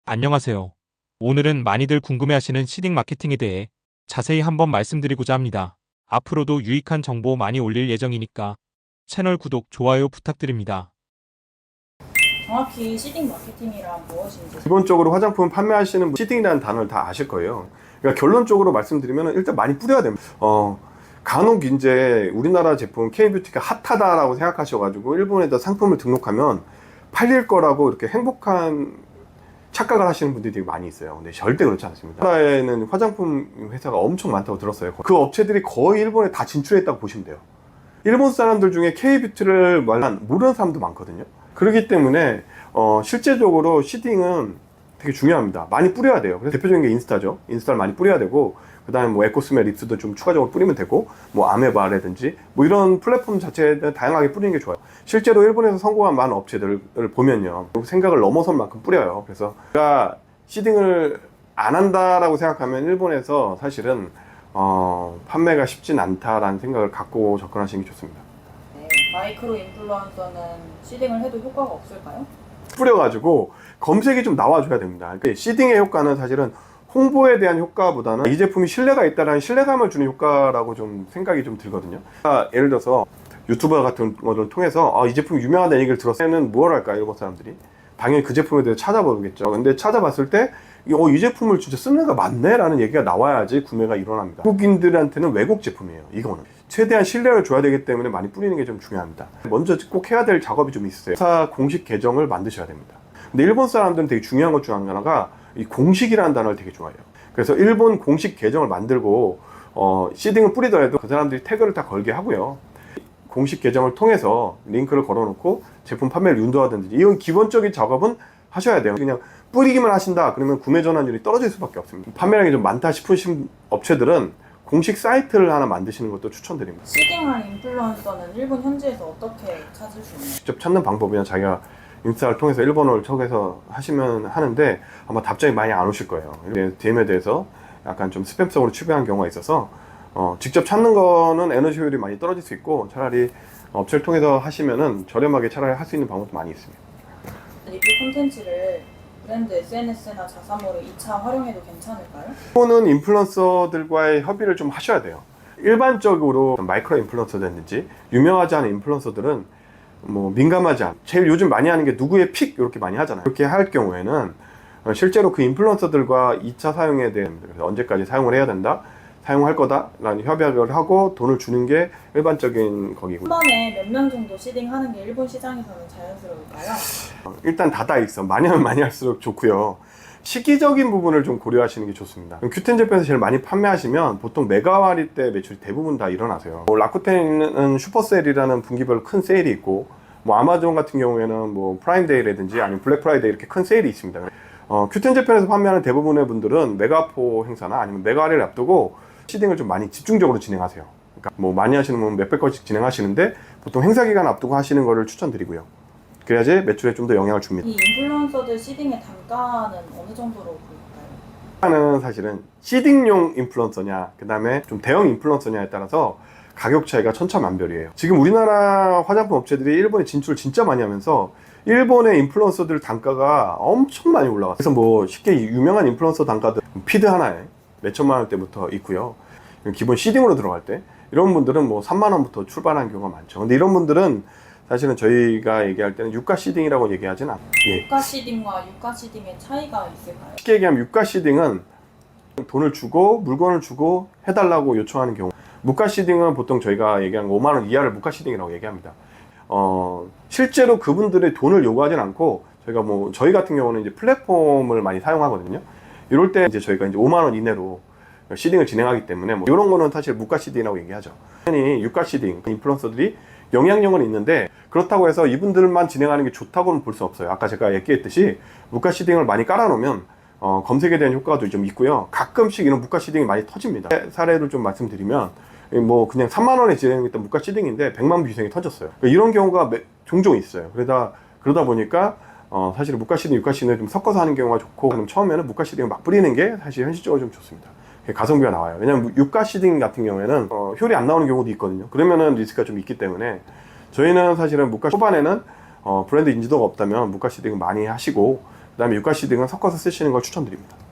안녕하세요. 오늘은 많이들 궁금해하시는 시딩 마케팅에 대해 자세히 한번 말씀드리고자 합니다. 앞으로도 유익한 정보 많이 올릴 예정이니까 채널 구독, 좋아요 부탁드립니다. 정확히 시딩 마케팅이란 무엇인지. 기본적으로 화장품 판매하시는 분, 시딩이라는 단어를 다 아실 거예요. 그러니까 결론적으로 말씀드리면 일단 많이 뿌려야 됩니다. 간혹 이제 우리나라 제품 K뷰티가 핫하다라고 생각하셔가지고 일본에다 상품을 등록하면 팔릴 거라고 이렇게 행복한 착각을 하시는 분들이 되게 많이 있어요. 근데 절대 그렇지 않습니다. 우리나라에는 화장품 회사가 엄청 많다고 들었어요. 그 업체들이 거의 일본에 다 진출했다고 보시면 돼요. 일본 사람들 중에 K뷰티를 모르는 사람도 많거든요. 그렇기 때문에 실제적으로 시딩은 되게 중요합니다. 많이 뿌려야 돼요. 그래서 대표적인 게 인스타죠. 인스타를 많이 뿌려야 되고, 그 다음에 뭐 에코스메 립스도 좀 추가적으로 뿌리면 되고, 뭐 아메바라든지 뭐 이런 플랫폼 자체에 다양하게 뿌리는 게 좋아요. 실제로 일본에서 성공한 많은 업체들을 보면요, 생각을 넘어선 만큼 뿌려요. 그래서 제가 시딩을 안 한다라고 생각하면 일본에서 사실은 판매가 쉽진 않다라는 생각을 갖고 접근하시는 게 좋습니다. 네, 마이크로 인플루언서는 시딩을 해도 효과가 없을까요? 뿌려가지고 검색이 좀 나와줘야 됩니다. 그러니까 시딩의 효과는 사실은 홍보에 대한 효과보다는 이 제품이 신뢰가 있다는 신뢰감을 주는 효과라고 좀 생각이 좀 들거든요. 예를 들어서 유튜버 같은 것을 통해서 이 제품이 유명하다는 얘기를 들었을 때는 뭘 할까요? 일본 사람들이 당연히 그 제품에 대해서 찾아보겠죠. 근데 찾아봤을 때 이 제품을 진짜 쓰는 애가 많네 라는 얘기가 나와야지 구매가 일어납니다. 외국인들한테는 외국 제품이에요. 이거는 최대한 신뢰를 줘야 되기 때문에 많이 뿌리는 게 좀 중요합니다. 먼저 꼭 해야 될 작업이 좀 있어요. 회사 공식 계정을 만드셔야 됩니다. 근데 일본 사람들은 되게 중요한 것 중 하나가 이 공식이라는 단어를 되게 좋아해요. 그래서 일본 공식 계정을 만들고 시딩을 뿌리더라도 그 사람들이 태그를 다 걸게 하고요. 공식 계정을 통해서 링크를 걸어놓고 제품 판매를 윤도하든지, 이런 기본적인 작업은 하셔야 돼요. 그냥 뿌리기만 하신다 그러면 구매 전환율이 떨어질 수밖에 없습니다. 판매량이 좀 많다 싶으신 업체들은 공식 사이트를 하나 만드시는 것도 추천드립니다. 시딩한 인플루언서는 일본 현지에서 어떻게 찾을 수 있나요? 직접 찾는 방법이나 자기가 인스타를 통해서 일본어를 척해서 하시면 하는데 아마 답장이 많이 안 오실 거예요. DM에 대해서 약간 좀 스팸성으로 추배한 경우가 있어서 직접 찾는 거는 에너지 효율이 많이 떨어질 수 있고, 차라리 업체를 통해서 하시면은 저렴하게 차라리 할 수 있는 방법도 많이 있습니다. 리뷰 콘텐츠를 브랜드 SNS나 자사모를 2차 활용해도 괜찮을까요? 일본은 인플루언서들과의 협의를 좀 하셔야 돼요. 일반적으로 마이크로 인플루언서든지 유명하지 않은 인플루언서들은 뭐 민감하지 않은, 제일 요즘 많이 하는 게 누구의 픽 이렇게 많이 하잖아요. 그렇게 할 경우에는 실제로 그 인플루언서들과 2차 사용에 대한, 언제까지 사용을 해야 된다, 사용할 거다 라는 협약을 하고 돈을 주는 게 일반적인 거기고, 한 번에 몇 명 정도 시딩하는 게 일본 시장에서는 자연스러울까요? 일단 닫아 있어. 많이 하면 많이 할수록 좋고요. 시기적인 부분을 좀 고려하시는 게 좋습니다. 큐텐 제품에서 제일 많이 판매하시면 보통 메가와리 때 매출이 대부분 다 일어나세요. 라쿠텐은 슈퍼셀이라는 분기별 큰 세일이 있고, 뭐 아마존 같은 경우에는 뭐 프라임데이라든지 아니면 블랙 프라이데이 이렇게 큰 세일이 있습니다. 큐텐 제품에서 판매하는 대부분의 분들은 메가포 행사나 아니면 메가와리를 앞두고 시딩을 좀 많이 집중적으로 진행하세요. 그러니까 뭐 많이 하시는 분은 몇백 건씩 진행하시는데 보통 행사 기간 앞두고 하시는 거를 추천드리고요. 그래야지 매출에 좀 더 영향을 줍니다. 이 인플루언서들 시딩의 단가는 어느 정도로 보일까요? 단가는 사실은 시딩용 인플루언서냐, 그 다음에 좀 대형 인플루언서냐에 따라서 가격 차이가 천차만별이에요. 지금 우리나라 화장품 업체들이 일본에 진출을 진짜 많이 하면서 일본의 인플루언서들 단가가 엄청 많이 올라갔어요. 그래서 뭐 쉽게 유명한 인플루언서 단가들 피드 하나에 몇천만 원대부터 있고요. 기본 시딩으로 들어갈 때 이런 분들은 뭐 3만 원부터 출발하는 경우가 많죠. 근데 이런 분들은 사실은 저희가 얘기할 때는 유가 시딩이라고 얘기하진 않아요. 유가 시딩과 유가 시딩의 차이가 있을까요? 쉽게 얘기하면 유가 시딩은 돈을 주고 물건을 주고 해달라고 요청하는 경우, 무가 시딩은 보통 저희가 얘기하는 5만 원 이하를 무가 시딩이라고 얘기합니다. 실제로 그분들의 돈을 요구하진 않고, 저희 같은 경우는 이제 플랫폼을 많이 사용하거든요. 이럴 때 이제 저희가 이제 5만 원 이내로 시딩을 진행하기 때문에 뭐 이런 거는 사실 무가 시딩이라고 얘기하죠. 당연히 유가 시딩, 인플루언서들이 영향력은 있는데 그렇다고 해서 이분들만 진행하는 게 좋다고는 볼 수 없어요. 아까 제가 얘기했듯이 무가 시딩을 많이 깔아놓으면 검색에 대한 효과도 좀 있고요. 가끔씩 이런 무가 시딩이 많이 터집니다. 사례를 좀 말씀드리면 뭐 그냥 3만 원에 진행했던 무가 시딩인데 100만 뷰 이상이 터졌어요. 이런 경우가 종종 있어요. 그러다 보니까 사실 무가 시딩, 유가 시딩을 좀 섞어서 하는 경우가 좋고, 그럼 처음에는 무가 시딩을 막 뿌리는 게 사실 현실적으로 좀 좋습니다. 가성비가 나와요. 왜냐면 유가 시딩 같은 경우에는 효율이 안 나오는 경우도 있거든요. 그러면은 리스크가 좀 있기 때문에 저희는 사실은 무가 초반에는 브랜드 인지도가 없다면 무가 시딩을 많이 하시고, 그다음에 유가 시딩은 섞어서 쓰시는 걸 추천드립니다.